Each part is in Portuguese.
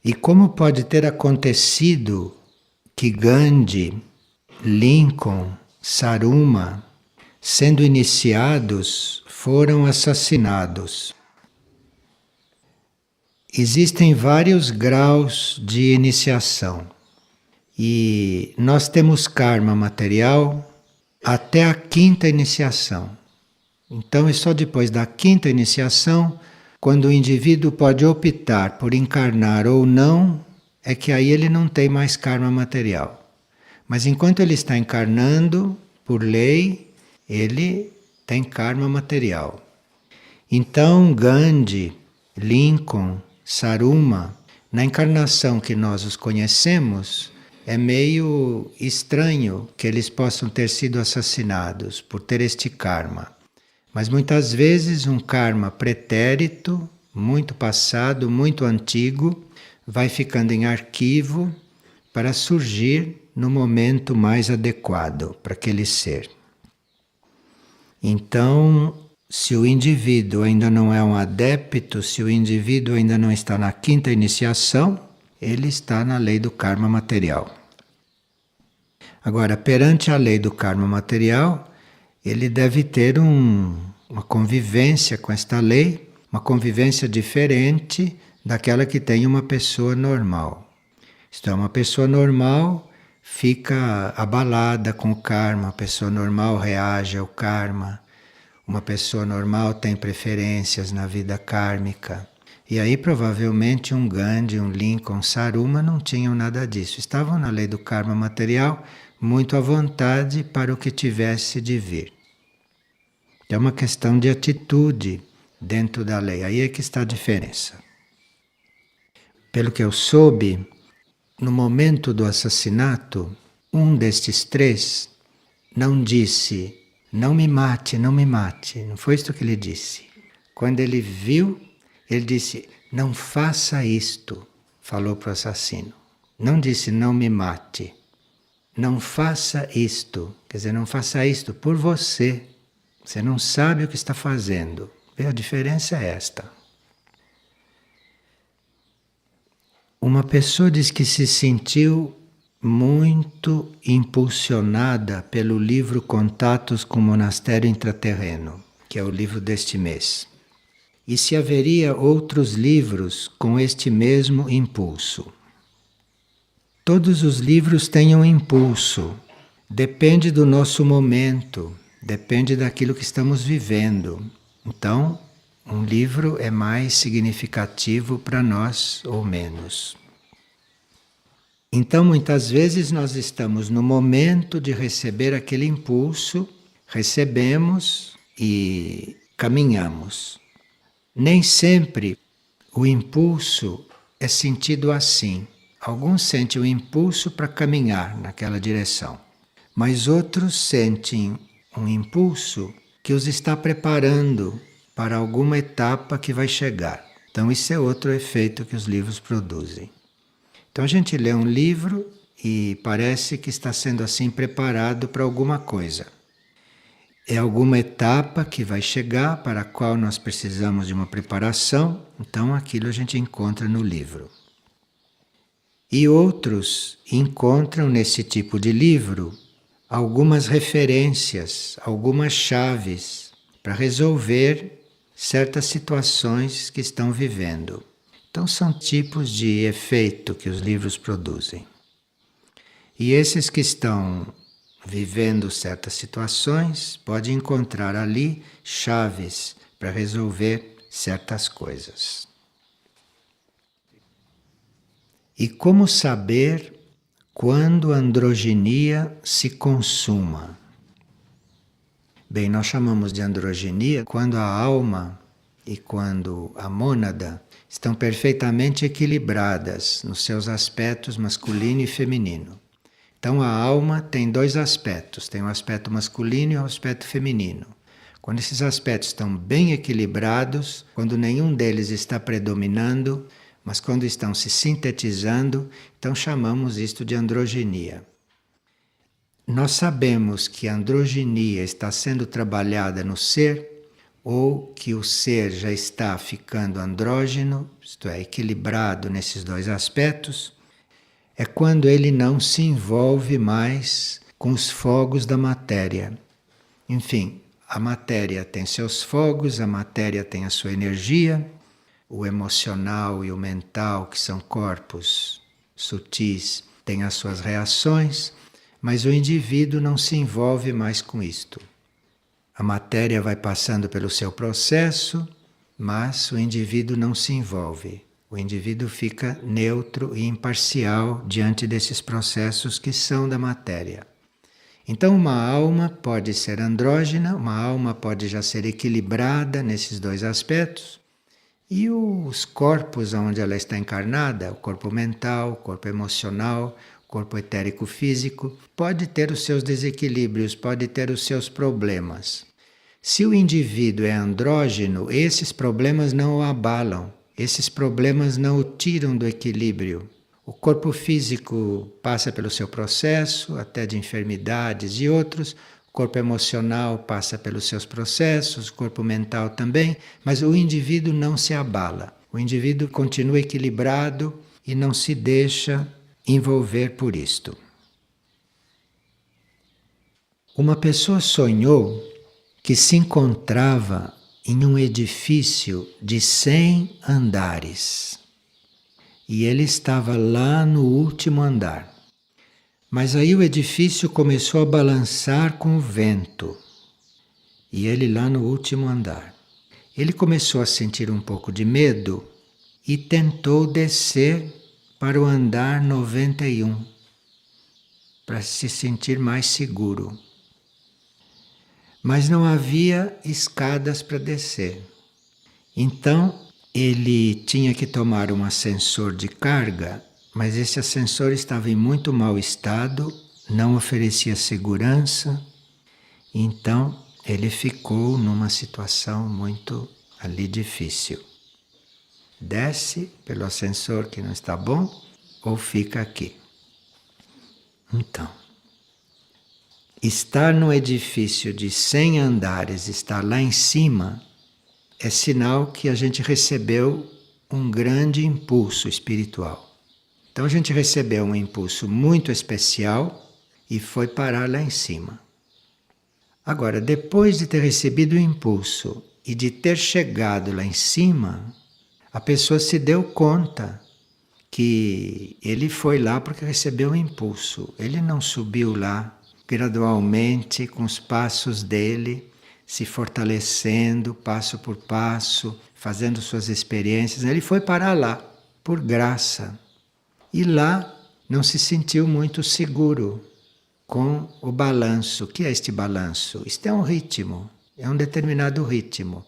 E como pode ter acontecido que Gandhi, Lincoln, Saruma, sendo iniciados, foram assassinados? Existem vários graus de iniciação e nós temos karma material até a quinta iniciação. Então é só depois da quinta iniciação, quando o indivíduo pode optar por encarnar ou não, é que aí ele não tem mais karma material. Mas enquanto ele está encarnando, por lei, ele tem karma material. Então Gandhi, Lincoln, Saruma, na encarnação que nós os conhecemos, é meio estranho que eles possam ter sido assassinados por ter este karma. Mas muitas vezes um karma pretérito, muito passado, muito antigo, vai ficando em arquivo para surgir no momento mais adequado para aquele ser. Então, se o indivíduo ainda não é um adepto, se o indivíduo ainda não está na quinta iniciação, ele está na lei do karma material. Agora, perante a lei do karma material, ele deve ter uma convivência com esta lei, uma convivência diferente daquela que tem uma pessoa normal. Isto é, uma pessoa normal fica abalada com o karma, a pessoa normal reage ao karma, uma pessoa normal tem preferências na vida kármica. E aí provavelmente um Gandhi, um Lincoln, um Saruma não tinham nada disso. Estavam na lei do karma material muito à vontade para o que tivesse de vir. É uma questão de atitude dentro da lei. Aí é que está a diferença. Pelo que eu soube, no momento do assassinato, um destes três não disse: não me mate, não me mate. Não foi isso que ele disse. Quando ele viu, ele disse: não faça isto. Falou para o assassino. Não disse: não me mate. Não faça isto. Quer dizer, não faça isto por você. Você não sabe o que está fazendo. A diferença é esta. Uma pessoa diz que se sentiu muito impulsionada pelo livro Contatos com o Monastério Intraterreno, que é o livro deste mês. E se haveria outros livros com este mesmo impulso? Todos os livros têm um impulso. Depende do nosso momento, depende daquilo que estamos vivendo. Então, um livro é mais significativo para nós ou menos. Então, muitas vezes nós estamos no momento de receber aquele impulso, recebemos e caminhamos. Nem sempre o impulso é sentido assim. Alguns sentem o impulso para caminhar naquela direção, mas outros sentem um impulso que os está preparando para alguma etapa que vai chegar. Então, isso é outro efeito que os livros produzem. Então, a gente lê um livro e parece que está sendo assim preparado para alguma coisa. É alguma etapa que vai chegar para a qual nós precisamos de uma preparação, então aquilo a gente encontra no livro. E outros encontram nesse tipo de livro algumas referências, algumas chaves para resolver certas situações que estão vivendo. Então são tipos de efeito que os livros produzem. E esses que estão vivendo certas situações podem encontrar ali chaves para resolver certas coisas. E como saber quando a androginia se consuma? Bem, nós chamamos de androginia quando a alma e quando a mônada estão perfeitamente equilibradas nos seus aspectos masculino e feminino. Então a alma tem dois aspectos, tem o aspecto masculino e o aspecto feminino. Quando esses aspectos estão bem equilibrados, quando nenhum deles está predominando, mas quando estão se sintetizando, então chamamos isto de androginia. Nós sabemos que a androginia está sendo trabalhada no ser ou que o ser já está ficando andrógeno, isto é, equilibrado nesses dois aspectos, é quando ele não se envolve mais com os fogos da matéria. Enfim, a matéria tem seus fogos, a matéria tem a sua energia, o emocional e o mental, que são corpos sutis, têm as suas reações, mas o indivíduo não se envolve mais com isto. A matéria vai passando pelo seu processo, mas o indivíduo não se envolve. O indivíduo fica neutro e imparcial diante desses processos que são da matéria. Então, uma alma pode ser andrógena, uma alma pode já ser equilibrada nesses dois aspectos, e os corpos onde ela está encarnada, o corpo mental, o corpo emocional, o corpo etérico físico, pode ter os seus desequilíbrios, pode ter os seus problemas. Se o indivíduo é andrógeno, esses problemas não o abalam, esses problemas não o tiram do equilíbrio. O corpo físico passa pelo seu processo, até de enfermidades e outros. O corpo emocional passa pelos seus processos, o corpo mental também, mas o indivíduo não se abala. O indivíduo continua equilibrado e não se deixa envolver por isto. Uma pessoa sonhou que se encontrava em um edifício de 100 andares. E ele estava lá no último andar. Mas aí o edifício começou a balançar com o vento. E ele lá no último andar. Ele começou a sentir um pouco de medo e tentou descer para o andar 91, para se sentir mais seguro. Mas não havia escadas para descer. Então ele tinha que tomar um ascensor de carga, mas esse ascensor estava em muito mau estado, não oferecia segurança, então ele ficou numa situação muito ali difícil. Desce pelo ascensor que não está bom ou fica aqui. Então, estar no edifício de 100 andares, estar lá em cima, é sinal que a gente recebeu um grande impulso espiritual. Então a gente recebeu um impulso muito especial e foi parar lá em cima. Agora, depois de ter recebido o impulso e de ter chegado lá em cima, a pessoa se deu conta que ele foi lá porque recebeu o impulso. Ele não subiu lá gradualmente com os passos dele, se fortalecendo passo por passo, fazendo suas experiências. Ele foi parar lá, por graça. E lá não se sentiu muito seguro com o balanço. O que é este balanço? Isto é um ritmo, é um determinado ritmo.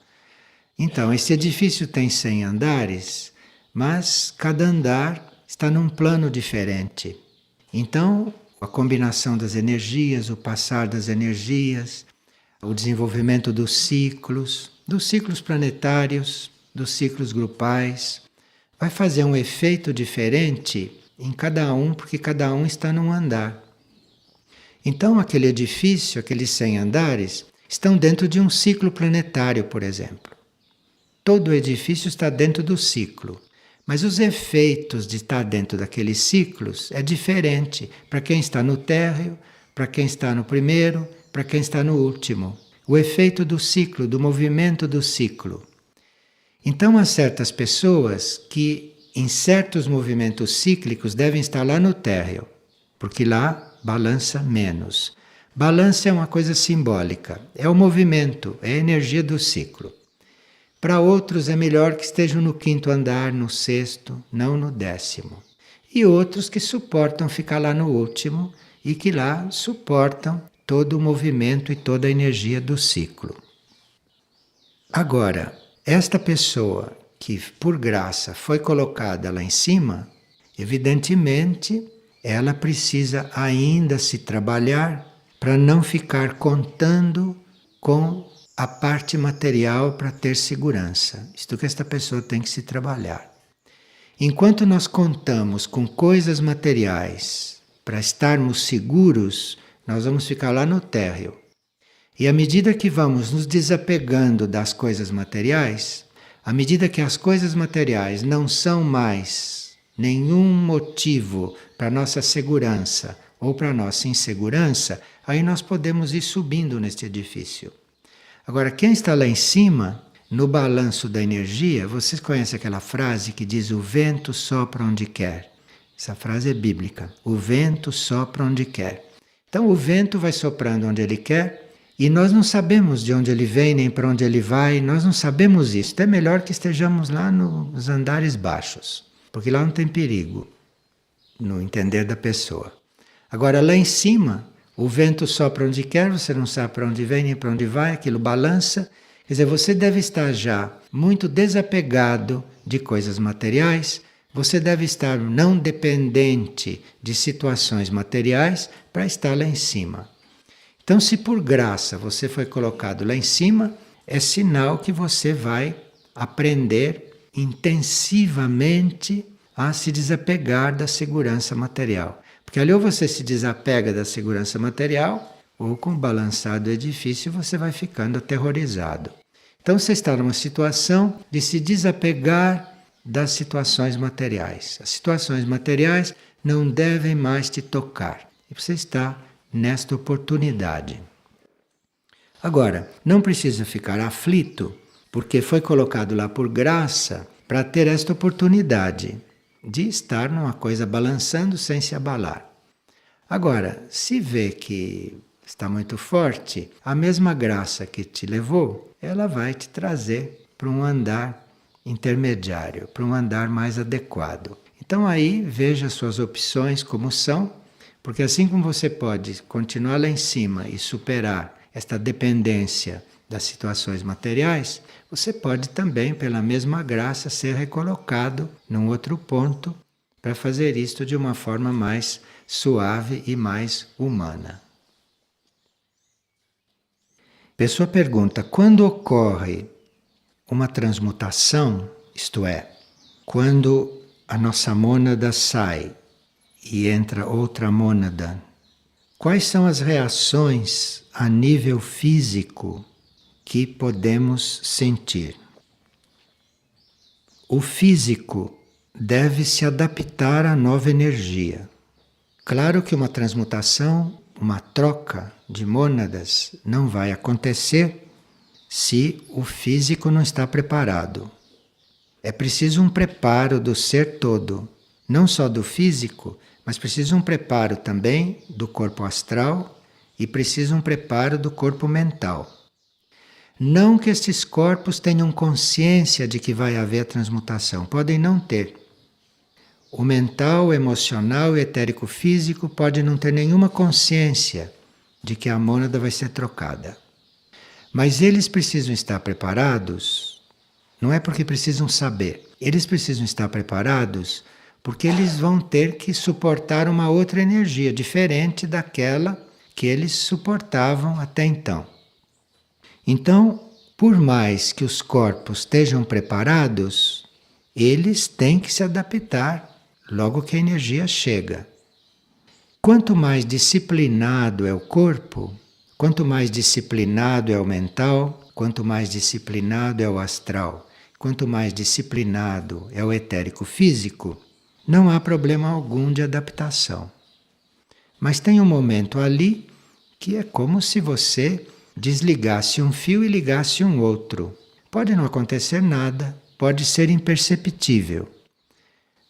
Então, esse edifício tem 100 andares, mas cada andar está num plano diferente. Então, a combinação das energias, o passar das energias, o desenvolvimento dos ciclos planetários, dos ciclos grupais, vai fazer um efeito diferente em cada um, porque cada um está num andar. Então, aquele edifício, aqueles 100 andares, estão dentro de um ciclo planetário, por exemplo. Todo o edifício está dentro do ciclo, mas os efeitos de estar dentro daqueles ciclos é diferente para quem está no térreo, para quem está no primeiro, para quem está no último. O efeito do ciclo, do movimento do ciclo. Então há certas pessoas que em certos movimentos cíclicos devem estar lá no térreo, porque lá balança menos. Balança é uma coisa simbólica, é o movimento, é a energia do ciclo. Para outros é melhor que estejam no 5º andar, no 6º, não no 10º. E outros que suportam ficar lá no último e que lá suportam todo o movimento e toda a energia do ciclo. Agora, esta pessoa que por graça foi colocada lá em cima, evidentemente ela precisa ainda se trabalhar para não ficar contando com a parte material para ter segurança. Isto que esta pessoa tem que se trabalhar. Enquanto nós contamos com coisas materiais para estarmos seguros, nós vamos ficar lá no térreo. E à medida que vamos nos desapegando das coisas materiais, à medida que as coisas materiais não são mais nenhum motivo para nossa segurança ou para nossa insegurança, aí nós podemos ir subindo neste edifício. Agora, quem está lá em cima, no balanço da energia, vocês conhecem aquela frase que diz: o vento sopra onde quer. Essa frase é bíblica. O vento sopra onde quer. Então o vento vai soprando onde ele quer e nós não sabemos de onde ele vem nem para onde ele vai, nós não sabemos isso. Então é melhor que estejamos lá nos andares baixos, porque lá não tem perigo, no entender da pessoa. Agora lá em cima, o vento sopra onde quer, você não sabe para onde vem nem para onde vai, aquilo balança. Quer dizer, você deve estar já muito desapegado de coisas materiais, você deve estar não dependente de situações materiais para estar lá em cima. Então, se por graça você foi colocado lá em cima, é sinal que você vai aprender intensivamente a se desapegar da segurança material. Porque ali ou você se desapega da segurança material, ou com o balançar do edifício você vai ficando aterrorizado. Então você está numa situação de se desapegar das situações materiais. As situações materiais não devem mais te tocar. E você está nesta oportunidade. Agora, não precisa ficar aflito, porque foi colocado lá por graça para ter esta oportunidade de estar numa coisa balançando sem se abalar. Agora, se vê que está muito forte, a mesma graça que te levou, ela vai te trazer para um andar intermediário, para um andar mais adequado. Então aí veja suas opções como são, porque assim como você pode continuar lá em cima e superar esta dependência das situações materiais, você pode também, pela mesma graça, ser recolocado num outro ponto para fazer isto de uma forma mais suave e mais humana. Pessoa pergunta: quando ocorre uma transmutação, isto é, quando a nossa mônada sai e entra outra mônada, quais são as reações a nível físico que podemos sentir? O físico deve se adaptar à nova energia. Claro que uma transmutação, uma troca de mônadas não vai acontecer se o físico não está preparado. É preciso um preparo do ser todo, não só do físico, mas precisa um preparo também do corpo astral e precisa um preparo do corpo mental. Não que estes corpos tenham consciência de que vai haver transmutação, podem não ter. O mental, o emocional e o etérico físico pode não ter nenhuma consciência de que a mônada vai ser trocada. Mas eles precisam estar preparados, não é porque precisam saber, eles precisam estar preparados porque eles vão ter que suportar uma outra energia diferente daquela que eles suportavam até então. Então, por mais que os corpos estejam preparados, eles têm que se adaptar logo que a energia chega. Quanto mais disciplinado é o corpo, quanto mais disciplinado é o mental, quanto mais disciplinado é o astral, quanto mais disciplinado é o etérico físico, não há problema algum de adaptação. Mas tem um momento ali que é como se você desligasse um fio e ligasse um outro. Pode não acontecer nada, pode ser imperceptível,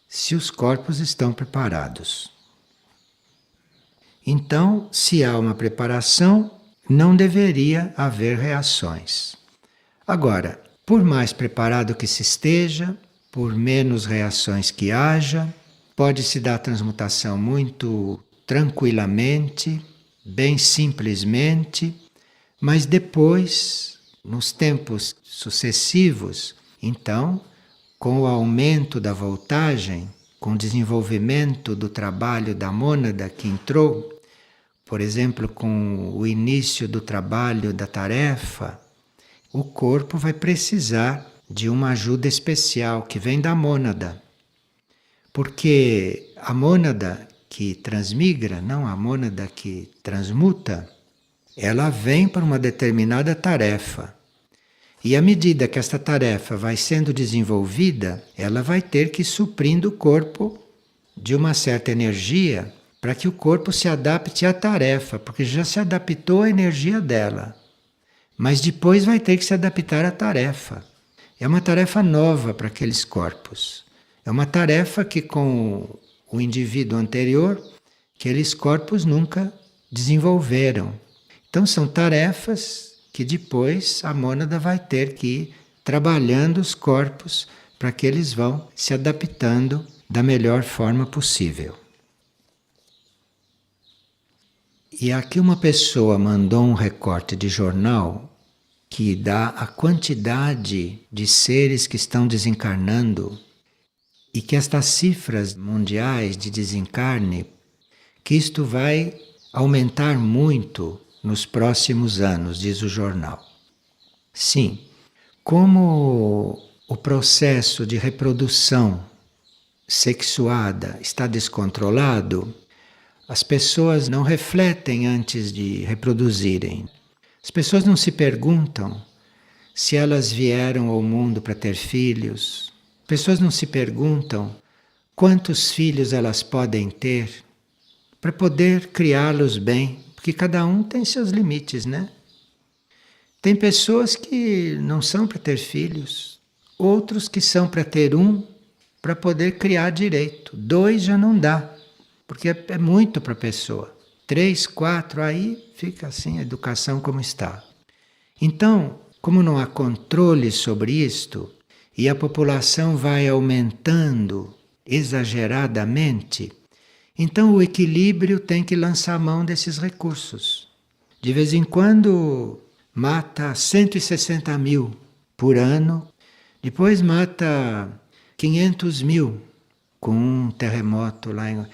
se os corpos estão preparados. Então, se há uma preparação, não deveria haver reações. Agora, por mais preparado que se esteja, por menos reações que haja, pode-se dar a transmutação muito tranquilamente, bem simplesmente, mas depois, nos tempos sucessivos, então, com o aumento da voltagem, com o desenvolvimento do trabalho da mônada que entrou, por exemplo, com o início do trabalho da tarefa, o corpo vai precisar de uma ajuda especial que vem da mônada. Porque a mônada que transmigra, não a mônada que transmuta, Ela vem para uma determinada tarefa. E à medida que esta tarefa vai sendo desenvolvida, ela vai ter que ir suprindo o corpo de uma certa energia para que o corpo se adapte à tarefa, porque já se adaptou à energia dela. Mas depois vai ter que se adaptar à tarefa. É uma tarefa nova para aqueles corpos. É uma tarefa que com o indivíduo anterior, aqueles corpos nunca desenvolveram. Então são tarefas que depois a mônada vai ter que ir trabalhando os corpos para que eles vão se adaptando da melhor forma possível. E aqui uma pessoa mandou um recorte de jornal que dá a quantidade de seres que estão desencarnando e que estas cifras mundiais de desencarne, que isto vai aumentar muito nos próximos anos, diz o jornal. Sim, como o processo de reprodução sexuada está descontrolado, as pessoas não refletem antes de reproduzirem. As pessoas não se perguntam se elas vieram ao mundo para ter filhos. As pessoas não se perguntam quantos filhos elas podem ter para poder criá-los bem, porque cada um tem seus limites, né? Tem pessoas que não são para ter filhos, outros que são para ter um para poder criar direito. 2 já não dá, porque é muito para a pessoa. 3, 4, aí fica assim a educação como está. Então, como não há controle sobre isto, e a população vai aumentando exageradamente, então o equilíbrio tem que lançar mão desses recursos. De vez em quando mata 160 mil por ano, depois mata 500 mil com um terremoto lá em...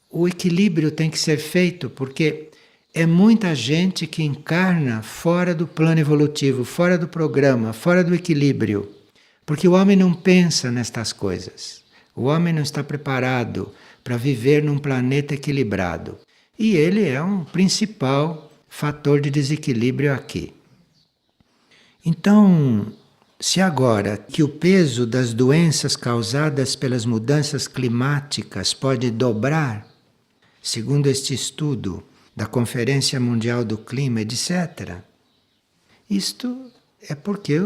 O equilíbrio tem que ser feito porque é muita gente que encarna fora do plano evolutivo, fora do programa, fora do equilíbrio. Porque o homem não pensa nestas coisas. O homem não está preparado para viver num planeta equilibrado. E ele é um principal fator de desequilíbrio aqui. Então, se agora que o peso das doenças causadas pelas mudanças climáticas pode dobrar, segundo este estudo da Conferência Mundial do Clima, etc., isto é porque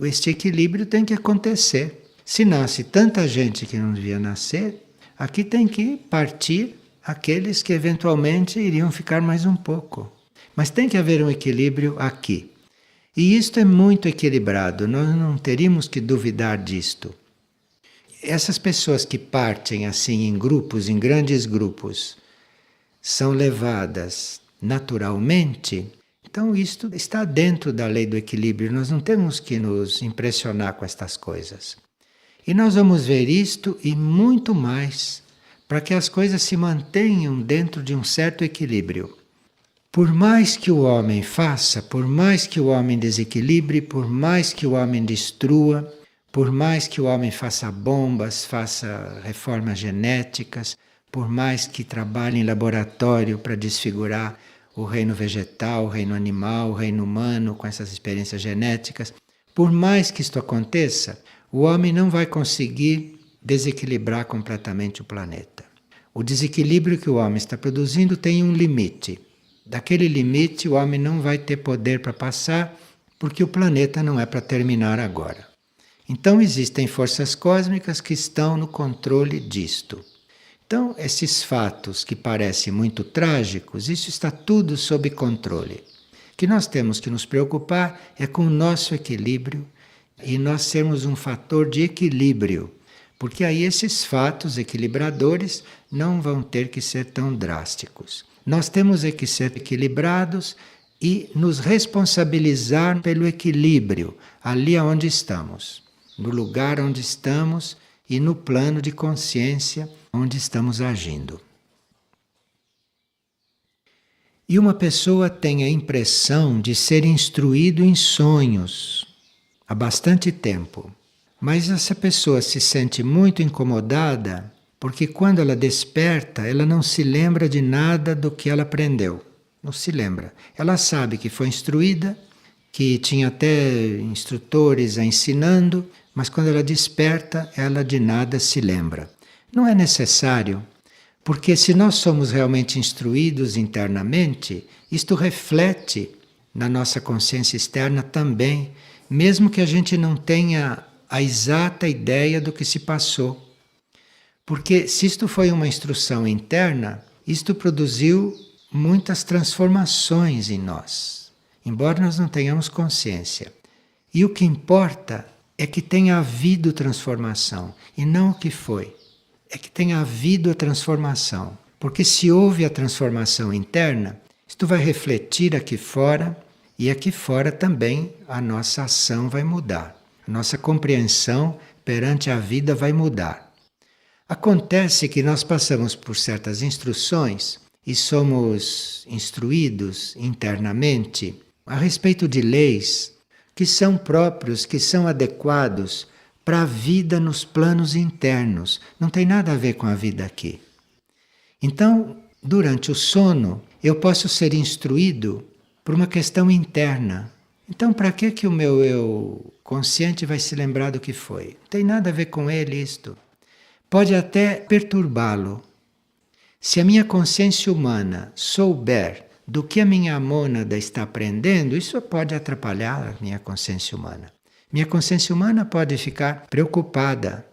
este equilíbrio tem que acontecer. Se nasce tanta gente que não devia nascer, aqui tem que partir aqueles que eventualmente iriam ficar mais um pouco. Mas tem que haver um equilíbrio aqui. E isto é muito equilibrado, nós não teríamos que duvidar disto. Essas pessoas que partem assim em grupos, em grandes grupos, são levadas naturalmente, então isto está dentro da lei do equilíbrio, nós não temos que nos impressionar com estas coisas. E nós vamos ver isto e muito mais, para que as coisas se mantenham dentro de um certo equilíbrio. Por mais que o homem faça, por mais que o homem desequilibre, por mais que o homem destrua, por mais que o homem faça bombas, faça reformas genéticas, por mais que trabalhe em laboratório para desfigurar o reino vegetal, o reino animal, o reino humano com essas experiências genéticas, por mais que isto aconteça, o homem não vai conseguir desequilibrar completamente o planeta. O desequilíbrio que o homem está produzindo tem um limite. Daquele limite o homem não vai ter poder para passar, porque o planeta não é para terminar agora. Então existem forças cósmicas que estão no controle disto. Então, esses fatos que parecem muito trágicos, isso está tudo sob controle. O que nós temos que nos preocupar é com o nosso equilíbrio e nós sermos um fator de equilíbrio, porque aí esses fatos equilibradores não vão ter que ser tão drásticos. Nós temos é que ser equilibrados e nos responsabilizar pelo equilíbrio ali onde estamos, no lugar onde estamos e no plano de consciência onde estamos agindo. E uma pessoa tem a impressão de ser instruído em sonhos há bastante tempo, mas essa pessoa se sente muito incomodada porque quando ela desperta, ela não se lembra de nada do que ela aprendeu. não se lembra. Ela sabe que foi instruída, que tinha até instrutores a ensinando, mas quando ela desperta, ela de nada se lembra. Não é necessário, porque se nós somos realmente instruídos internamente, isto reflete na nossa consciência externa também, mesmo que a gente não tenha a exata ideia do que se passou. Porque se isto foi uma instrução interna, isto produziu muitas transformações em nós, embora nós não tenhamos consciência. E o que importa é que tenha havido transformação, e não o que foi. É que tenha havido a transformação. Porque se houve a transformação interna, isto vai refletir aqui fora, e aqui fora também a nossa ação vai mudar. A nossa compreensão perante a vida vai mudar. Acontece que nós passamos por certas instruções e somos instruídos internamente a respeito de leis que são próprios, que são adequados para a vida nos planos internos. Não tem nada a ver com a vida aqui. Então, durante o sono, eu posso ser instruído por uma questão interna. Então, para que o meu eu consciente vai se lembrar do que foi? Não tem nada a ver com ele isto. Pode até perturbá-lo. Se a minha consciência humana souber do que a minha mônada está aprendendo, isso pode atrapalhar a minha consciência humana. Minha consciência humana pode ficar preocupada.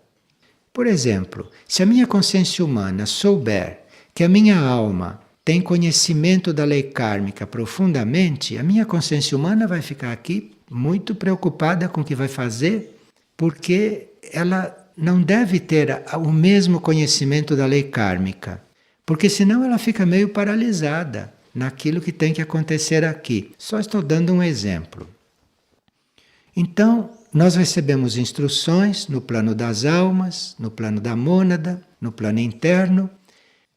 Por exemplo, se a minha consciência humana souber que a minha alma tem conhecimento da lei kármica profundamente, a minha consciência humana vai ficar aqui muito preocupada com o que vai fazer, porque ela não deve ter o mesmo conhecimento da lei kármica, porque senão ela fica meio paralisada naquilo que tem que acontecer aqui. Só estou dando um exemplo. Então, nós recebemos instruções no plano das almas, no plano da mônada, no plano interno,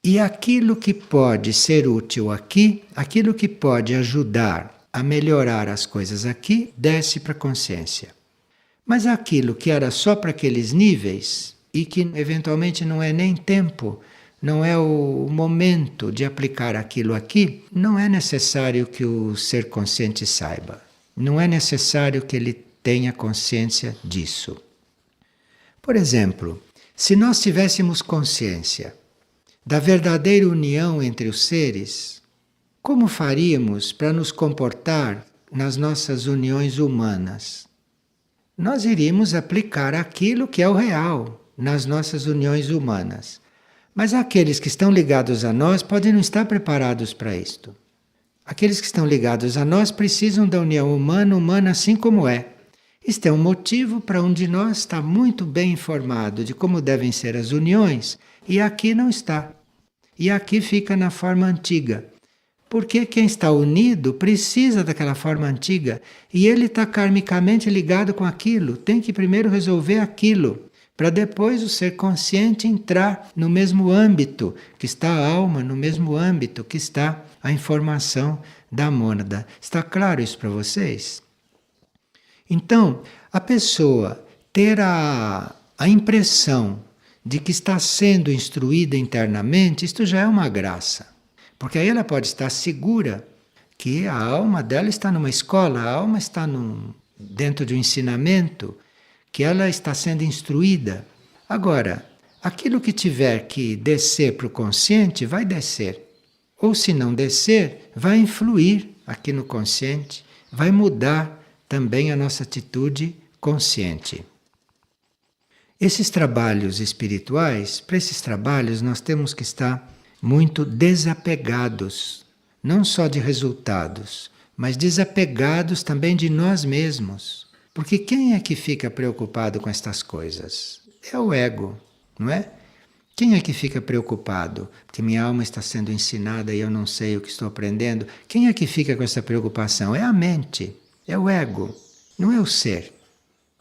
e aquilo que pode ser útil aqui, aquilo que pode ajudar a melhorar as coisas aqui, desce para a consciência. Mas aquilo que era só para aqueles níveis, e que eventualmente não é nem tempo, não é o momento de aplicar aquilo aqui, não é necessário que o ser consciente saiba. Não é necessário que ele tenha consciência disso. Por exemplo, se nós tivéssemos consciência da verdadeira união entre os seres, como faríamos para nos comportar nas nossas uniões humanas? Nós iríamos aplicar aquilo que é o real nas nossas uniões humanas. Mas aqueles que estão ligados a nós podem não estar preparados para isto. Aqueles que estão ligados a nós precisam da união humana assim como é. Isto é um motivo para um de nós estar muito bem informado de como devem ser as uniões, e aqui não está. E aqui fica na forma antiga. Porque quem está unido precisa daquela forma antiga, e ele está karmicamente ligado com aquilo, tem que primeiro resolver aquilo, para depois o ser consciente entrar no mesmo âmbito que está a alma, no mesmo âmbito que está a informação da mônada. Está claro isso para vocês? Então, a pessoa ter a impressão de que está sendo instruída internamente, isto já é uma graça. Porque aí ela pode estar segura que a alma dela está numa escola, a alma está dentro de um ensinamento, que ela está sendo instruída. Agora, aquilo que tiver que descer para o consciente, vai descer. Ou se não descer, vai influir aqui no consciente, vai mudar também a nossa atitude consciente. Esses trabalhos espirituais, para esses trabalhos nós temos que estar muito desapegados, não só de resultados, mas desapegados também de nós mesmos. Porque quem é que fica preocupado com estas coisas? É o ego, não é? Quem é que fica preocupado? Porque minha alma está sendo ensinada e eu não sei o que estou aprendendo. Quem é que fica com essa preocupação? É a mente, é o ego, não é o ser.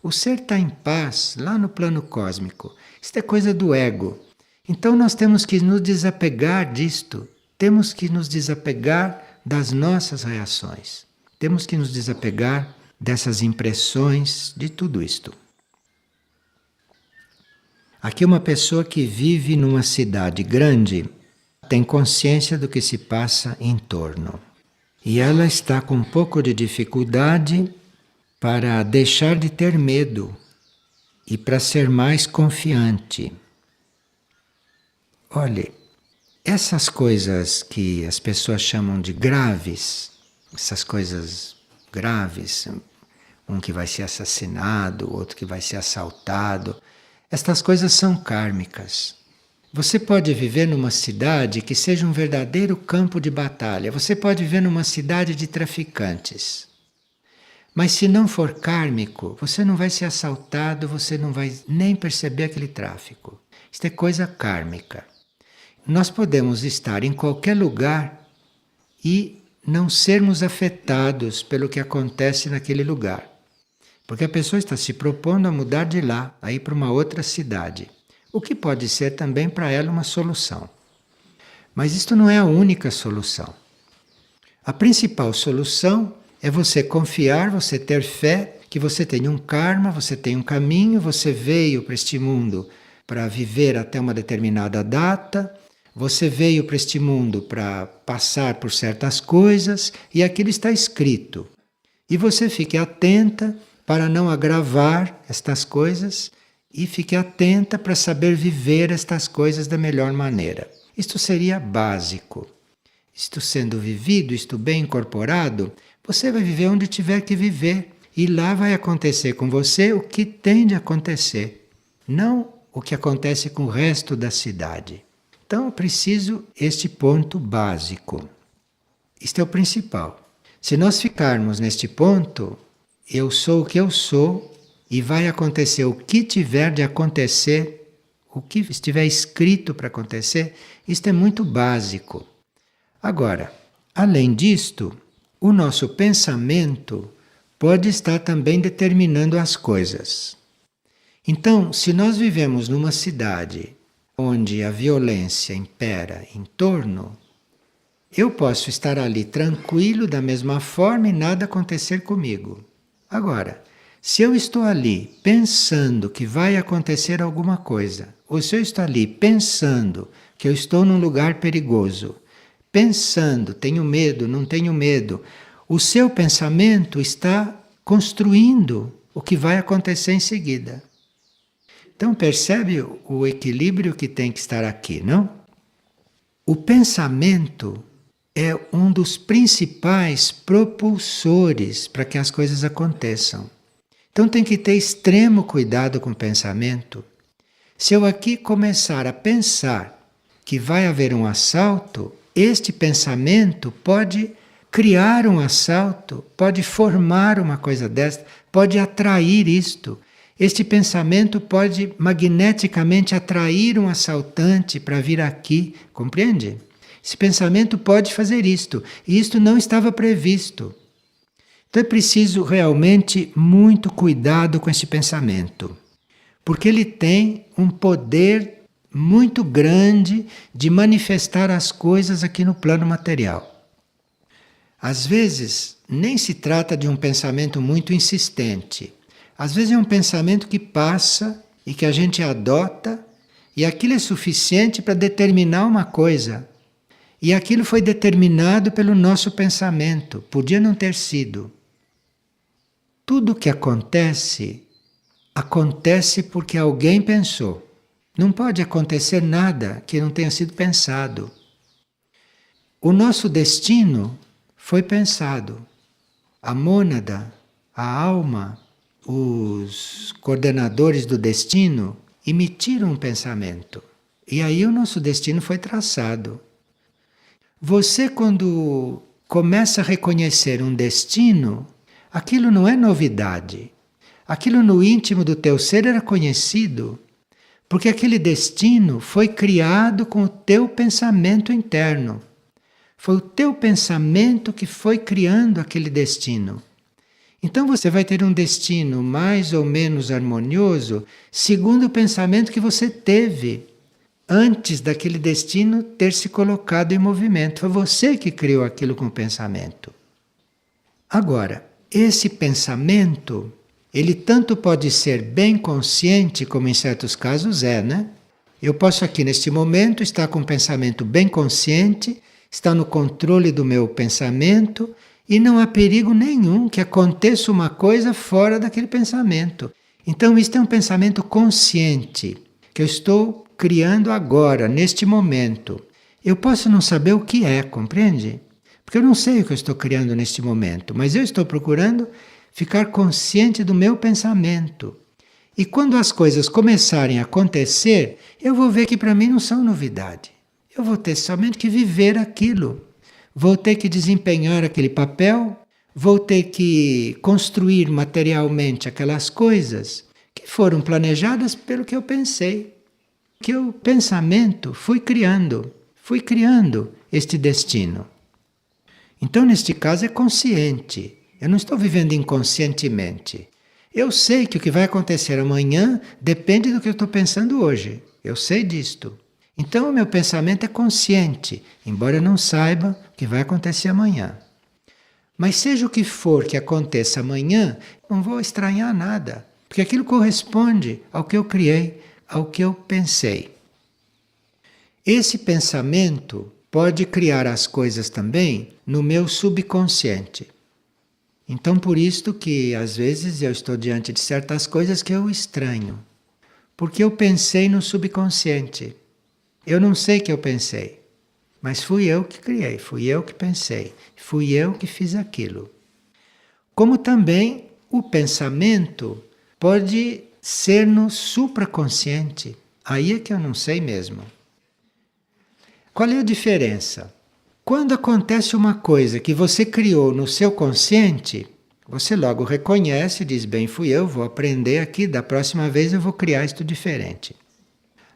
O ser está em paz lá no plano cósmico. Isto é coisa do ego. Então nós temos que nos desapegar disto. Temos que nos desapegar das nossas reações. Temos que nos desapegar dessas impressões, de tudo isto. Aqui uma pessoa que vive numa cidade grande tem consciência do que se passa em torno. E ela está com um pouco de dificuldade para deixar de ter medo e para ser mais confiante. Olhe, essas coisas que as pessoas chamam de graves, essas coisas graves, um que vai ser assassinado, outro que vai ser assaltado, estas coisas são kármicas. Você pode viver numa cidade que seja um verdadeiro campo de batalha. Você pode viver numa cidade de traficantes. Mas se não for kármico, você não vai ser assaltado, você não vai nem perceber aquele tráfico. Isto é coisa kármica. Nós podemos estar em qualquer lugar e não sermos afetados pelo que acontece naquele lugar. Porque a pessoa está se propondo a mudar de lá, a ir para uma outra cidade. O que pode ser também para ela uma solução. Mas isto não é a única solução. A principal solução é você confiar, você ter fé, que você tem um karma, você tem um caminho, você veio para este mundo para viver até uma determinada data, você veio para este mundo para passar por certas coisas e aquilo está escrito. E você fique atenta para não agravar estas coisas e fique atenta para saber viver estas coisas da melhor maneira. Isto seria básico. Isto sendo vivido, isto bem incorporado, você vai viver onde tiver que viver. E lá vai acontecer com você o que tem de acontecer, não o que acontece com o resto da cidade. Então, eu preciso este ponto básico. Isto é o principal. Se nós ficarmos neste ponto, eu sou o que eu sou, e vai acontecer o que tiver de acontecer, o que estiver escrito para acontecer, isto é muito básico. Agora, além disto, o nosso pensamento pode estar também determinando as coisas. Então, se nós vivemos numa cidade onde a violência impera em torno, eu posso estar ali tranquilo da mesma forma e nada acontecer comigo. Agora, se eu estou ali pensando que vai acontecer alguma coisa, ou se eu estou ali pensando que eu estou num lugar perigoso, pensando, tenho medo, não tenho medo, o seu pensamento está construindo o que vai acontecer em seguida. Então percebe o equilíbrio que tem que estar aqui, não? O pensamento é um dos principais propulsores para que as coisas aconteçam. Então tem que ter extremo cuidado com o pensamento. Se eu aqui começar a pensar que vai haver um assalto, este pensamento pode criar um assalto, pode formar uma coisa desta, pode atrair isto. Este pensamento pode magneticamente atrair um assaltante para vir aqui, compreende? Esse pensamento pode fazer isto, e isto não estava previsto. Então é preciso realmente muito cuidado com esse pensamento, porque ele tem um poder muito grande de manifestar as coisas aqui no plano material. Às vezes, nem se trata de um pensamento muito insistente. Às vezes é um pensamento que passa e que a gente adota, e aquilo é suficiente para determinar uma coisa. E aquilo foi determinado pelo nosso pensamento, podia não ter sido. Tudo que acontece, acontece porque alguém pensou. Não pode acontecer nada que não tenha sido pensado. O nosso destino foi pensado. A mônada, a alma, os coordenadores do destino emitiram um pensamento. E aí o nosso destino foi traçado. Você, quando começa a reconhecer um destino, aquilo não é novidade. Aquilo no íntimo do teu ser era conhecido, porque aquele destino foi criado com o teu pensamento interno. Foi o teu pensamento que foi criando aquele destino. Então você vai ter um destino mais ou menos harmonioso segundo o pensamento que você teve antes daquele destino ter se colocado em movimento. Foi você que criou aquilo com o pensamento. Agora, esse pensamento, ele tanto pode ser bem consciente, como em certos casos é, né? Eu posso aqui neste momento estar com um pensamento bem consciente, está no controle do meu pensamento e não há perigo nenhum que aconteça uma coisa fora daquele pensamento. Então, isto é um pensamento consciente que eu estou criando agora, neste momento. Eu posso não saber o que é, compreende? Porque eu não sei o que eu estou criando neste momento, mas eu estou procurando ficar consciente do meu pensamento. E quando as coisas começarem a acontecer, eu vou ver que para mim não são novidade. Eu vou ter somente que viver aquilo. Vou ter que desempenhar aquele papel, vou ter que construir materialmente aquelas coisas que foram planejadas pelo que eu pensei. Que o pensamento fui criando este destino. Então, neste caso, é consciente. Eu não estou vivendo inconscientemente. Eu sei que o que vai acontecer amanhã depende do que eu estou pensando hoje. Eu sei disto. Então, o meu pensamento é consciente, embora eu não saiba o que vai acontecer amanhã. Mas seja o que for que aconteça amanhã, não vou estranhar nada, porque aquilo corresponde ao que eu criei, ao que eu pensei. Esse pensamento pode criar as coisas também no meu subconsciente. Então, por isto que às vezes eu estou diante de certas coisas que eu estranho, porque eu pensei no subconsciente. Eu não sei que eu pensei, mas fui eu que criei, fui eu que pensei, fui eu que fiz aquilo. Como também o pensamento pode ser no supraconsciente. Aí é que eu não sei mesmo. Qual é a diferença? Quando acontece uma coisa que você criou no seu consciente, você logo reconhece e diz, bem, fui eu, vou aprender aqui, da próxima vez eu vou criar isto diferente.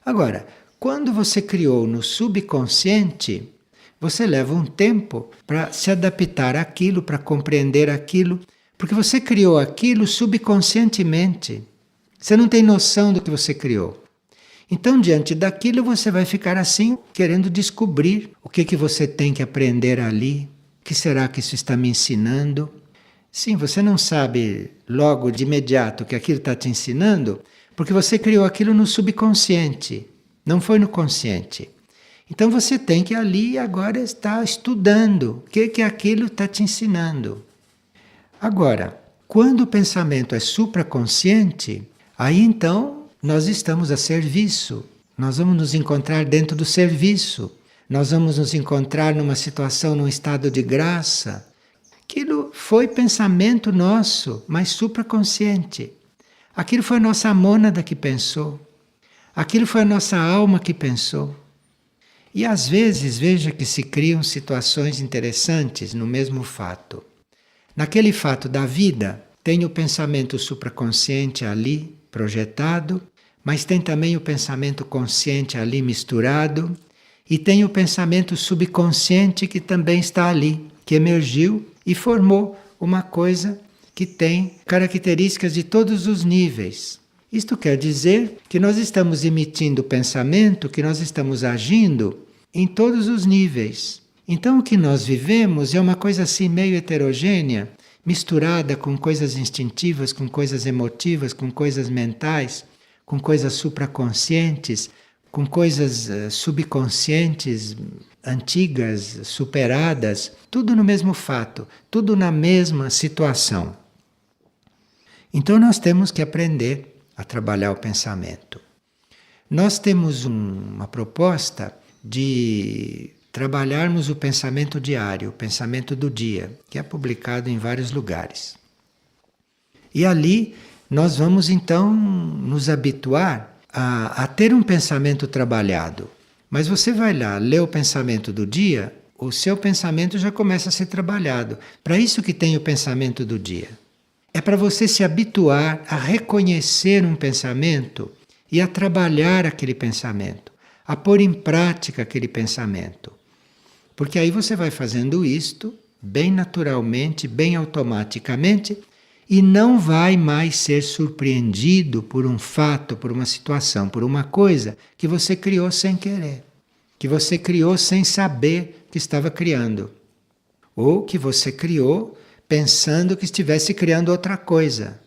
Agora, quando você criou no subconsciente, você leva um tempo para se adaptar àquilo, para compreender aquilo, porque você criou aquilo subconscientemente. Você não tem noção do que você criou. Então, diante daquilo, você vai ficar assim, querendo descobrir o que você tem que aprender ali. O que será que isso está me ensinando? Sim, você não sabe logo de imediato o que aquilo está te ensinando, porque você criou aquilo no subconsciente, não foi no consciente. Então você tem que ali agora estar estudando o que aquilo está te ensinando. Agora, quando o pensamento é supraconsciente, aí então nós estamos a serviço. Nós vamos nos encontrar dentro do serviço. Nós vamos nos encontrar numa situação, num estado de graça. Aquilo foi pensamento nosso, mas supraconsciente. Aquilo foi a nossa mônada que pensou. Aquilo foi a nossa alma que pensou. E às vezes, veja que se criam situações interessantes no mesmo fato. Naquele fato da vida, tem o pensamento supraconsciente ali, projetado, mas tem também o pensamento consciente ali misturado, e tem o pensamento subconsciente que também está ali, que emergiu e formou uma coisa que tem características de todos os níveis. Isto quer dizer que nós estamos emitindo pensamento, que nós estamos agindo em todos os níveis. Então o que nós vivemos é uma coisa assim meio heterogênea, misturada com coisas instintivas, com coisas emotivas, com coisas mentais, com coisas supraconscientes, com coisas subconscientes, antigas, superadas, tudo no mesmo fato, tudo na mesma situação. Então nós temos que aprender a trabalhar o pensamento. Nós temos uma proposta de trabalharmos o pensamento diário, o pensamento do dia, que é publicado em vários lugares. E ali nós vamos então nos habituar a ter um pensamento trabalhado. Mas você vai lá, lê o pensamento do dia, o seu pensamento já começa a ser trabalhado. Para isso que tem o pensamento do dia. É para você se habituar a reconhecer um pensamento e a trabalhar aquele pensamento, a pôr em prática aquele pensamento. Porque aí você vai fazendo isto bem naturalmente, bem automaticamente, e não vai mais ser surpreendido por um fato, por uma situação, por uma coisa que você criou sem querer, que você criou sem saber que estava criando, ou que você criou pensando que estivesse criando outra coisa.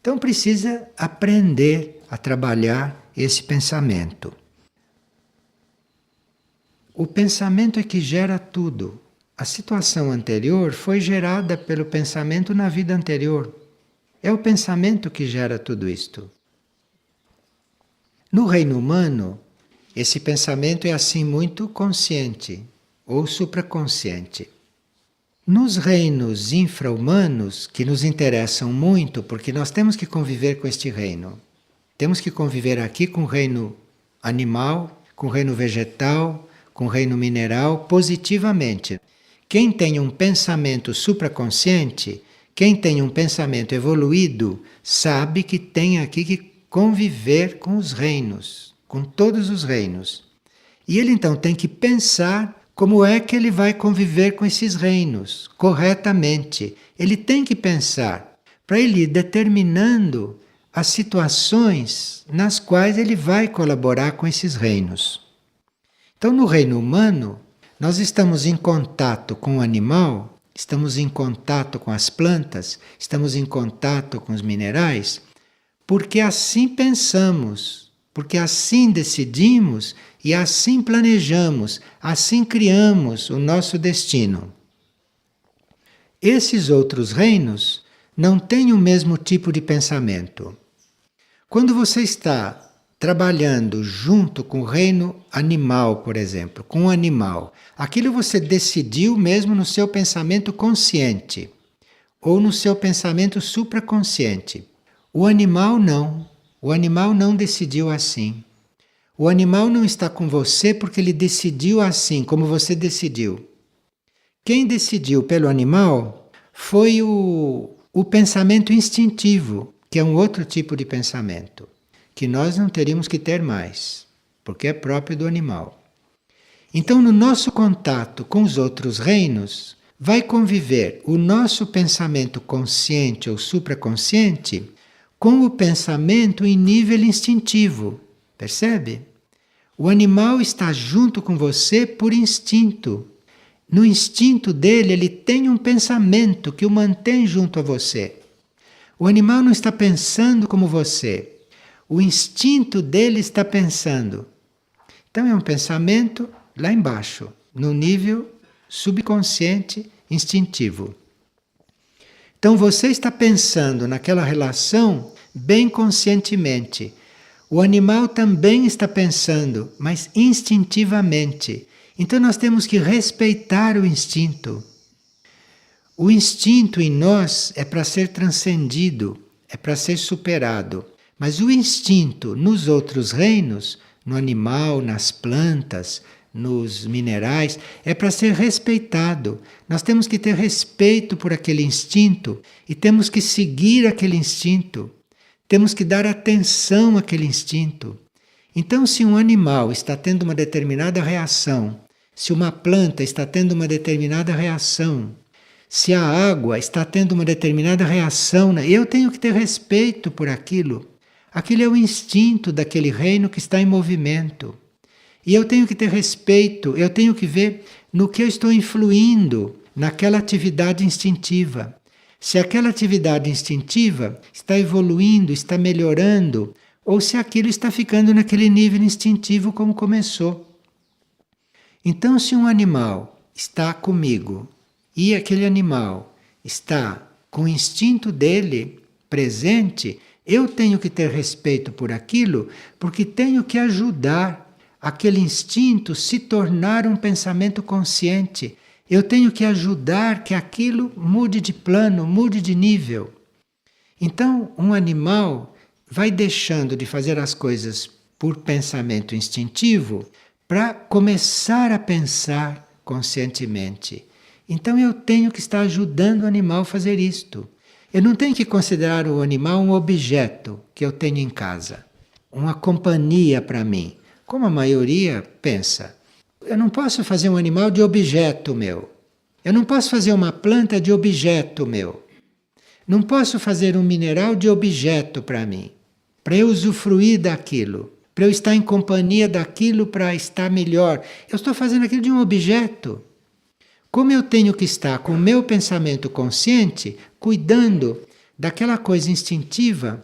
Então precisa aprender a trabalhar esse pensamento. O pensamento é que gera tudo. A situação anterior foi gerada pelo pensamento na vida anterior. É o pensamento que gera tudo isto. No reino humano, esse pensamento é assim muito consciente ou supraconsciente. Nos reinos infra-humanos, que nos interessam muito, porque nós temos que conviver com este reino. Temos que conviver aqui com o reino animal, com o reino vegetal, com o reino mineral, positivamente. Quem tem um pensamento supraconsciente, quem tem um pensamento evoluído, sabe que tem aqui que conviver com os reinos, com todos os reinos. E ele então tem que pensar como é que ele vai conviver com esses reinos corretamente. Ele tem que pensar para ele ir determinando as situações nas quais ele vai colaborar com esses reinos. Então, no reino humano, nós estamos em contato com o animal, estamos em contato com as plantas, estamos em contato com os minerais, porque assim pensamos, porque assim decidimos e assim planejamos, assim criamos o nosso destino. Esses outros reinos não têm o mesmo tipo de pensamento. Quando você está trabalhando junto com o reino animal, por exemplo, com o animal, aquilo você decidiu mesmo no seu pensamento consciente ou no seu pensamento supraconsciente. O animal não. O animal não decidiu assim. O animal não está com você porque ele decidiu assim, como você decidiu. Quem decidiu pelo animal foi o pensamento instintivo, que é um outro tipo de pensamento, que nós não teríamos que ter mais, porque é próprio do animal. Então, no nosso contato com os outros reinos, vai conviver o nosso pensamento consciente ou supraconsciente com o pensamento em nível instintivo. Percebe? O animal está junto com você por instinto. No instinto dele, ele tem um pensamento que o mantém junto a você. O animal não está pensando como você. O instinto dele está pensando. Então é um pensamento lá embaixo, no nível subconsciente instintivo. Então você está pensando naquela relação bem conscientemente. O animal também está pensando, mas instintivamente. Então nós temos que respeitar o instinto. O instinto em nós é para ser transcendido, é para ser superado. Mas o instinto nos outros reinos, no animal, nas plantas, nos minerais, é para ser respeitado. Nós temos que ter respeito por aquele instinto e temos que seguir aquele instinto. Temos que dar atenção àquele instinto. Então, se um animal está tendo uma determinada reação, se uma planta está tendo uma determinada reação, se a água está tendo uma determinada reação, eu tenho que ter respeito por aquilo. Aquilo é o instinto daquele reino que está em movimento. E eu tenho que ter respeito, eu tenho que ver no que eu estou influindo naquela atividade instintiva. Se aquela atividade instintiva está evoluindo, está melhorando, ou se aquilo está ficando naquele nível instintivo como começou. Então, se um animal está comigo e aquele animal está com o instinto dele presente, eu tenho que ter respeito por aquilo, porque tenho que ajudar aquele instinto se tornar um pensamento consciente. Eu tenho que ajudar que aquilo mude de plano, mude de nível. Então, um animal vai deixando de fazer as coisas por pensamento instintivo para começar a pensar conscientemente. Então, eu tenho que estar ajudando o animal a fazer isto. Eu não tenho que considerar o animal um objeto que eu tenho em casa, uma companhia para mim, como a maioria pensa. Eu não posso fazer um animal de objeto meu. Eu não posso fazer uma planta de objeto meu. Não posso fazer um mineral de objeto para mim, para eu usufruir daquilo, para eu estar em companhia daquilo para estar melhor. Eu estou fazendo aquilo de um objeto. Como eu tenho que estar com o meu pensamento consciente, cuidando daquela coisa instintiva,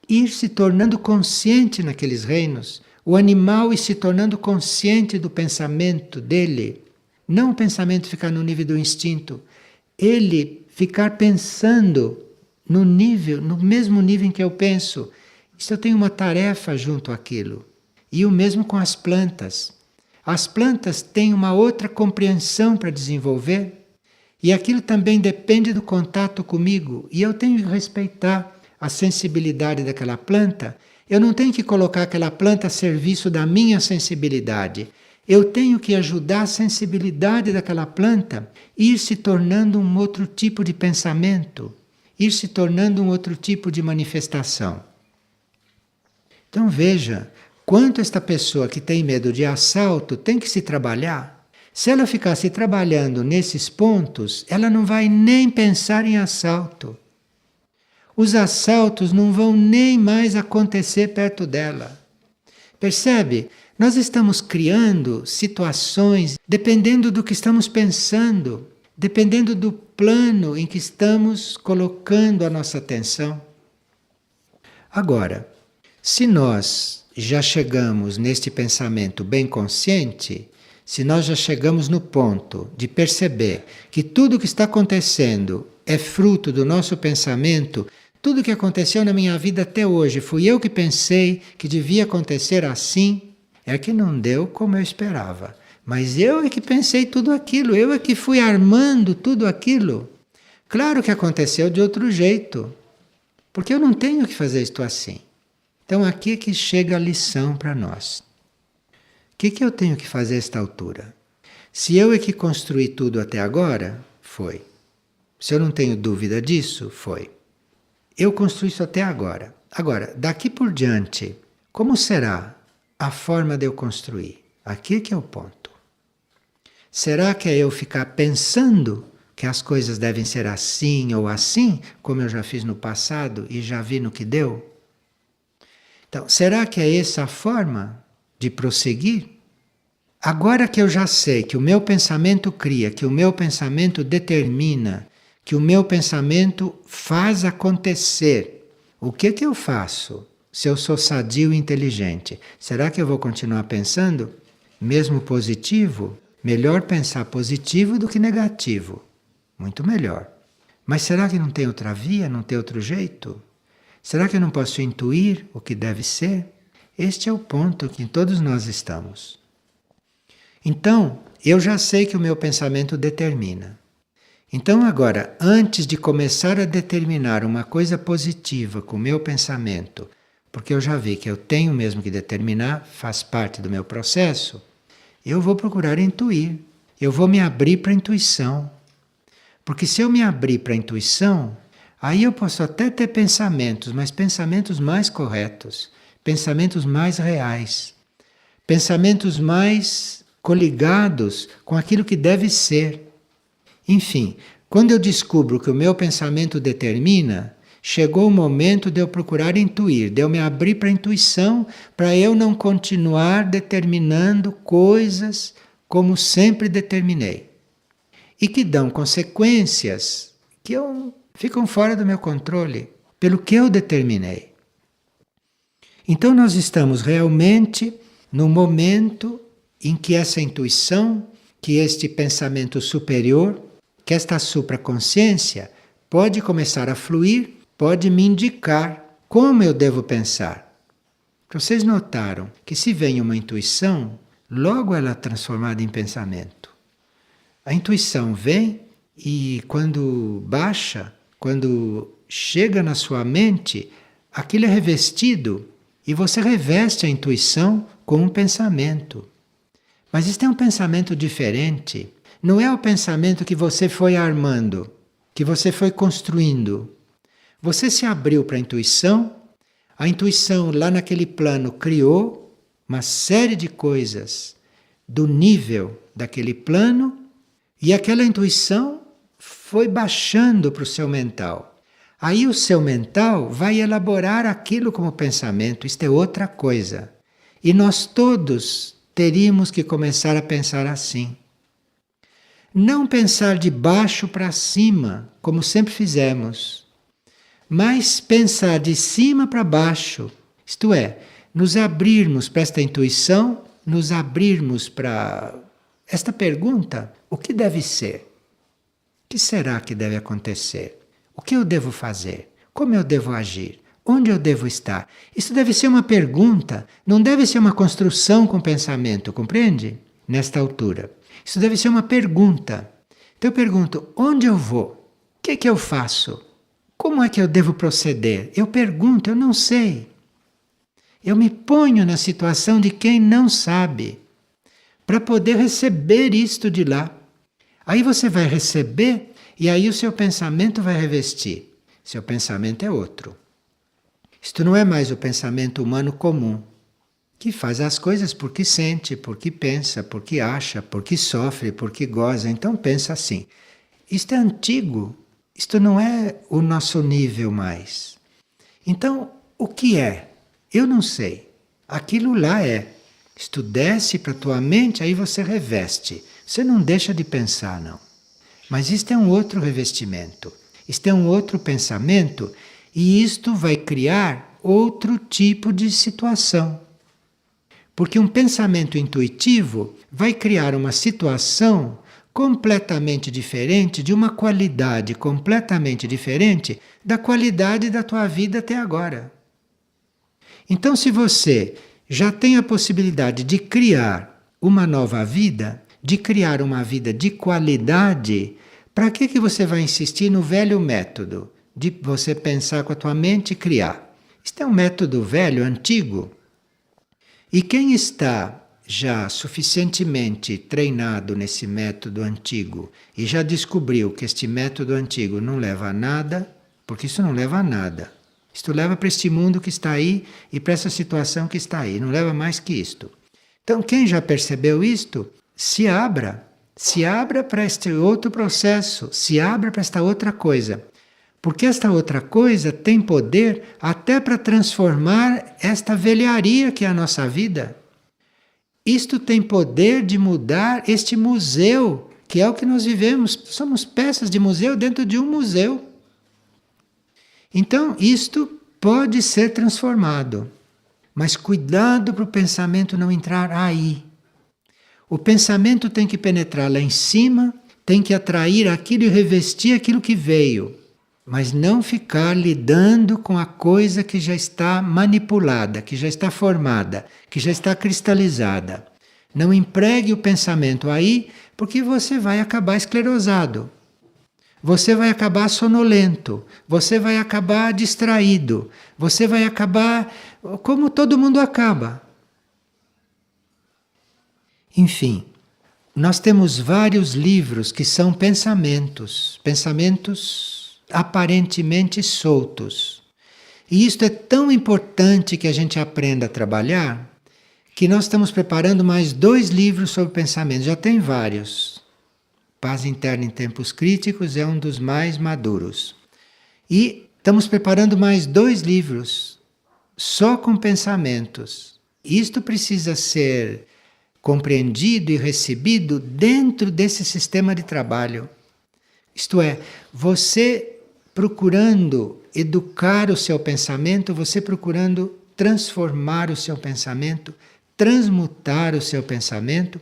ir se tornando consciente naqueles reinos, O animal ir se tornando consciente do pensamento dele, não o pensamento ficar no nível do instinto, ele ficar pensando no nível, no mesmo nível em que eu penso. Isso eu tenho uma tarefa junto àquilo. E o mesmo com as plantas. As plantas têm uma outra compreensão para desenvolver, e aquilo também depende do contato comigo, e eu tenho que respeitar a sensibilidade daquela planta. Eu não tenho que colocar aquela planta a serviço da minha sensibilidade. Eu tenho que ajudar a sensibilidade daquela planta a ir se tornando um outro tipo de pensamento, ir se tornando um outro tipo de manifestação. Então veja, quanto esta pessoa que tem medo de assalto tem que se trabalhar. Se ela ficar se trabalhando nesses pontos, ela não vai nem pensar em assalto. Os assaltos não vão nem mais acontecer perto dela. Percebe? Nós estamos criando situações dependendo do que estamos pensando, dependendo do plano em que estamos colocando a nossa atenção. Agora, se nós já chegamos neste pensamento bem consciente, se nós já chegamos no ponto de perceber que tudo o que está acontecendo é fruto do nosso pensamento, tudo o que aconteceu na minha vida até hoje, fui eu que pensei que devia acontecer assim, é que não deu como eu esperava. Mas eu é que pensei tudo aquilo, eu é que fui armando tudo aquilo. Claro que aconteceu de outro jeito, porque eu não tenho que fazer isto assim. Então aqui é que chega a lição para nós. O que eu tenho que fazer a esta altura? Se eu é que construí tudo até agora, foi. Se eu não tenho dúvida disso, foi. Eu construí isso até agora. Agora, daqui por diante, como será a forma de eu construir? Aqui é que é o ponto. Será que é eu ficar pensando que as coisas devem ser assim ou assim, como eu já fiz no passado e já vi no que deu? Então, será que é essa a forma de prosseguir? Agora que eu já sei que o meu pensamento cria, que o meu pensamento determina, que o meu pensamento faz acontecer, o que eu faço se eu sou sadio e inteligente? Será que eu vou continuar pensando? Mesmo positivo? Melhor pensar positivo do que negativo. Muito melhor. Mas será que não tem outra via, não tem outro jeito? Será que eu não posso intuir o que deve ser? Este é o ponto que todos nós estamos. Então, eu já sei que o meu pensamento determina. Então agora, antes de começar a determinar uma coisa positiva com o meu pensamento, porque eu já vi que eu tenho mesmo que determinar, faz parte do meu processo, eu vou procurar intuir. Eu vou me abrir para a intuição. Porque se eu me abrir para a intuição, aí eu posso até ter pensamentos, mas pensamentos mais corretos, pensamentos mais reais, pensamentos mais coligados com aquilo que deve ser. Enfim, quando eu descubro que o meu pensamento determina, chegou o momento de eu procurar intuir, de eu me abrir para a intuição, para eu não continuar determinando coisas como sempre determinei. E que dão consequências que ficam fora do meu controle, pelo que eu determinei. Então nós estamos realmente no momento em que essa intuição, que este pensamento superior, que esta supraconsciência pode começar a fluir, pode me indicar como eu devo pensar. Vocês notaram que se vem uma intuição, logo ela é transformada em pensamento. A intuição vem e quando baixa, quando chega na sua mente, aquilo é revestido e você reveste a intuição com um pensamento. Mas este é um pensamento diferente. Não é o pensamento que você foi armando, que você foi construindo. Você se abriu para a intuição lá naquele plano criou uma série de coisas do nível daquele plano e aquela intuição foi baixando para o seu mental. Aí o seu mental vai elaborar aquilo como pensamento, isto é outra coisa. E nós todos teríamos que começar a pensar assim. Não pensar de baixo para cima, como sempre fizemos, mas pensar de cima para baixo, isto é, nos abrirmos para esta intuição, nos abrirmos para esta pergunta: o que deve ser? O que será que deve acontecer? O que eu devo fazer? Como eu devo agir? Onde eu devo estar? Isso deve ser uma pergunta, não deve ser uma construção com pensamento, compreende? Nesta altura. Isso deve ser uma pergunta. Então eu pergunto: onde eu vou? O que é que eu faço? Como é que eu devo proceder? Eu pergunto, eu não sei. Eu me ponho na situação de quem não sabe, para poder receber isto de lá. Aí você vai receber e aí o seu pensamento vai revestir. Seu pensamento é outro. Isto não é mais o pensamento humano comum, que faz as coisas porque sente, porque pensa, porque acha, porque sofre, porque goza. Então pensa assim. Isto é antigo. Isto não é o nosso nível mais. Então, o que é? Eu não sei. Aquilo lá é. Isto desce para a tua mente, aí você reveste. Você não deixa de pensar, não. Mas isto é um outro revestimento. Isto é um outro pensamento e isto vai criar outro tipo de situação. Porque um pensamento intuitivo vai criar uma situação completamente diferente, de uma qualidade completamente diferente da qualidade da tua vida até agora. Então, se você já tem a possibilidade de criar uma nova vida, de criar uma vida de qualidade, para que você vai insistir no velho método de você pensar com a tua mente e criar? Isto é um método velho, antigo. E quem está já suficientemente treinado nesse método antigo e já descobriu que este método antigo não leva a nada, porque isso não leva a nada. Isto leva para este mundo que está aí e para essa situação que está aí, não leva mais que isto. Então, quem já percebeu isto, se abra para este outro processo, se abra para esta outra coisa. Porque esta outra coisa tem poder até para transformar esta velharia que é a nossa vida. Isto tem poder de mudar este museu, que é o que nós vivemos. Somos peças de museu dentro de um museu. Então, isto pode ser transformado. Mas cuidado para o pensamento não entrar aí. O pensamento tem que penetrar lá em cima, tem que atrair aquilo e revestir aquilo que veio. Mas não ficar lidando com a coisa que já está manipulada, que já está formada, que já está cristalizada. Não empregue o pensamento aí, porque você vai acabar esclerosado. Você vai acabar sonolento, você vai acabar distraído, você vai acabar como todo mundo acaba. Enfim, nós temos vários livros que são pensamentos aparentemente soltos. E isto é tão importante que a gente aprenda a trabalhar, que nós estamos preparando mais 2 livros sobre pensamento. Já tem vários. Paz Interna em Tempos Críticos é um dos mais maduros. E estamos preparando mais 2 livros, só com pensamentos. Isto precisa ser compreendido e recebido dentro desse sistema de trabalho. Isto é, você procurando educar o seu pensamento, você procurando transformar o seu pensamento, transmutar o seu pensamento,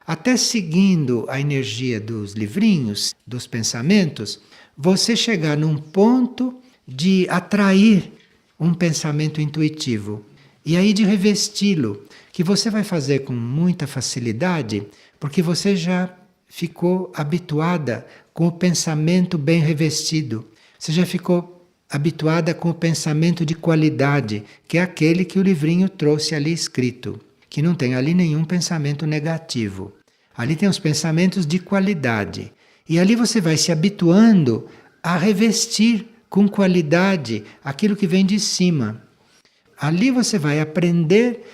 até seguindo a energia dos livrinhos, dos pensamentos, você chegar num ponto de atrair um pensamento intuitivo e aí de revesti-lo, que você vai fazer com muita facilidade, porque você já ficou habituada com o pensamento bem revestido. Você já ficou habituada com o pensamento de qualidade, que é aquele que o livrinho trouxe ali escrito, que não tem ali nenhum pensamento negativo. Ali tem os pensamentos de qualidade. E ali você vai se habituando a revestir com qualidade aquilo que vem de cima. Ali você vai aprender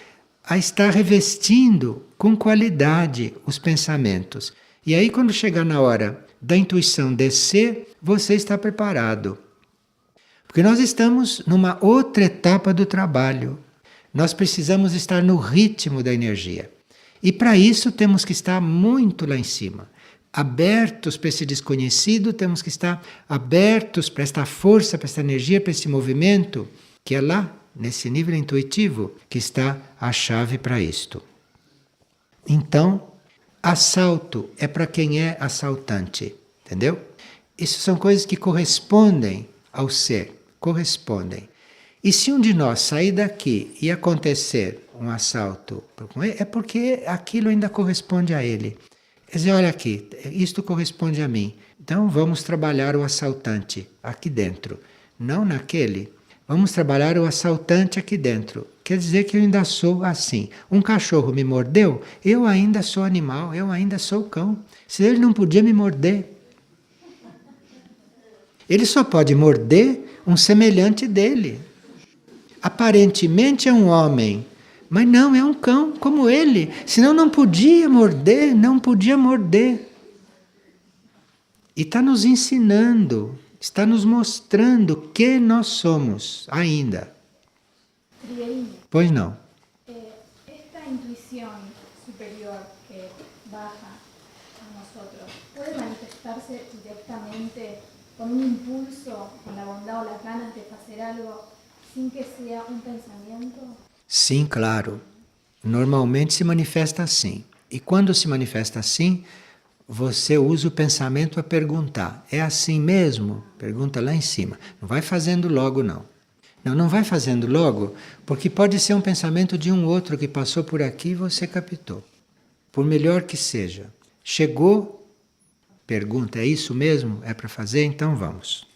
a estar revestindo com qualidade os pensamentos. E aí, quando chegar na hora da intuição descer, você está preparado. Porque nós estamos numa outra etapa do trabalho. Nós precisamos estar no ritmo da energia. E para isso temos que estar muito lá em cima. Abertos para esse desconhecido, temos que estar abertos para esta força, para esta energia, para esse movimento, que é lá nesse nível intuitivo, que está a chave para isto. Então, assalto é para quem é assaltante, entendeu? Isso são coisas que correspondem ao ser, correspondem. E se um de nós sair daqui e acontecer um assalto com ele, é porque aquilo ainda corresponde a ele. Quer dizer, olha aqui, isto corresponde a mim. Então vamos trabalhar o assaltante aqui dentro, não naquele. Vamos trabalhar o assaltante aqui dentro. Quer dizer que eu ainda sou assim. Um cachorro me mordeu, eu ainda sou animal, eu ainda sou cão. Se ele não podia me morder. Ele só pode morder um semelhante dele. Aparentemente é um homem, mas não, é um cão como ele. Senão não podia morder, não podia morder. E está nos ensinando, está nos mostrando que nós somos ainda. Trigueirinho, Pois não. esta intuición superior que baja a nosotros, ¿puede manifestarse directamente con un impulso, con la bondad o las ganas de hacer algo sin que sea un pensamiento? Sim, claro. Normalmente se manifesta assim. E quando se manifesta assim, você usa o pensamento a perguntar. É assim mesmo? Pergunta lá em cima. Não vai fazendo logo, não. Não, não vai fazendo logo, porque pode ser um pensamento de um outro que passou por aqui e você captou. Por melhor que seja. Chegou, pergunta, é isso mesmo? É para fazer? Então vamos.